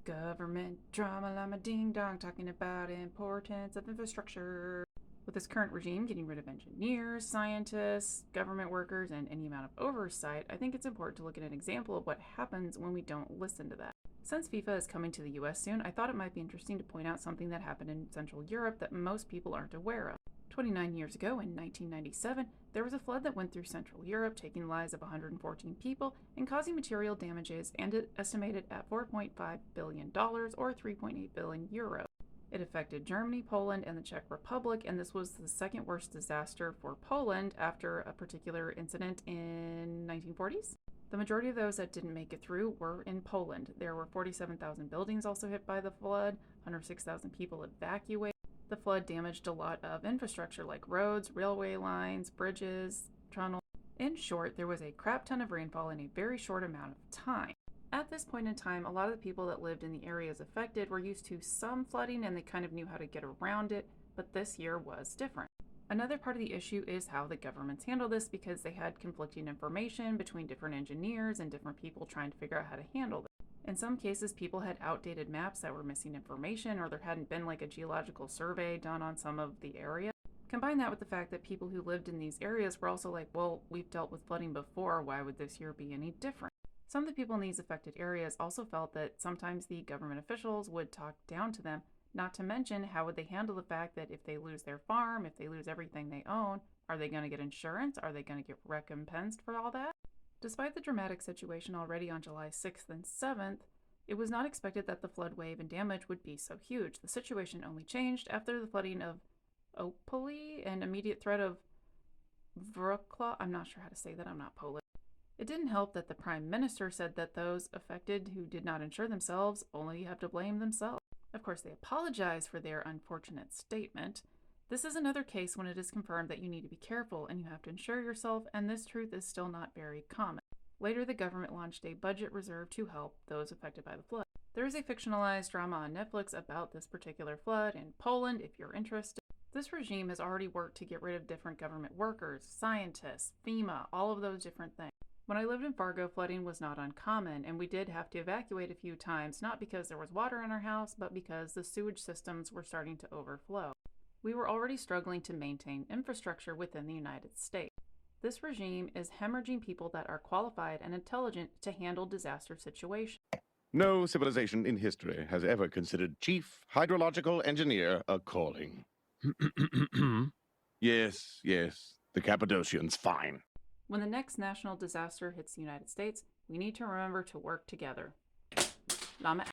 Government drama llama ding dong talking about importance of infrastructure. With this current regime getting rid of engineers, scientists, government workers, and any amount of oversight, I think it's important to look at an example of what happens when we don't listen to that. Since FIFA is coming to the US soon, I thought it might be interesting to point out something that happened in Central Europe that most people aren't aware of. 29 years ago, in 1997, there was a flood that went through Central Europe, taking the lives of 114 people and causing material damages and estimated at $4.5 billion or 3.8 billion euros. It affected Germany, Poland, and the Czech Republic, and this was the second worst disaster for Poland after a particular incident in 1940s. The majority of those that didn't make it through were in Poland. There were 47,000 buildings also hit by the flood, 106,000 people evacuated. The flood damaged a lot of infrastructure like roads, railway lines, bridges, tunnels. In short, there was a crap ton of rainfall in a very short amount of time. At this point in time, a lot of the people that lived in the areas affected were used to some flooding and they kind of knew how to get around it, but this year was different. Another part of the issue is how the governments handle this because they had conflicting information between different engineers and different people trying to figure out how to handle this. In some cases, people had outdated maps that were missing information, or there hadn't been like a geological survey done on some of the area. Combine that with the fact that people who lived in these areas were also like, well, we've dealt with flooding before, why would this year be any different? Some of the people in these affected areas also felt that sometimes the government officials would talk down to them, not to mention how would they handle the fact that if they lose their farm, if they lose everything they own, are they going to get insurance? Are they going to get recompensed for all that? Despite the dramatic situation already on July 6th and 7th, it was not expected that the flood wave and damage would be so huge. The situation only changed after the flooding of Opole and immediate threat of Wrocław. I'm not sure how to say that, I'm not Polish. It didn't help that the Prime Minister said that those affected who did not insure themselves only have to blame themselves. Of course, they apologize for their unfortunate statement. This is another case when it is confirmed that you need to be careful and you have to insure yourself, and this truth is still not very common. Later, the government launched a budget reserve to help those affected by the flood. There is a fictionalized drama on Netflix about this particular flood in Poland if you're interested. This regime has already worked to get rid of different government workers, scientists, FEMA, all of those different things. When I lived in Fargo, flooding was not uncommon, and we did have to evacuate a few times, not because there was water in our house, but because the sewage systems were starting to overflow. We were already struggling to maintain infrastructure within the United States. This regime is hemorrhaging people that are qualified and intelligent to handle disaster situations. No civilization in history has ever considered chief hydrological engineer a calling. Yes, the Cappadocians, fine. When the next national disaster hits the United States, we need to remember to work together. Llama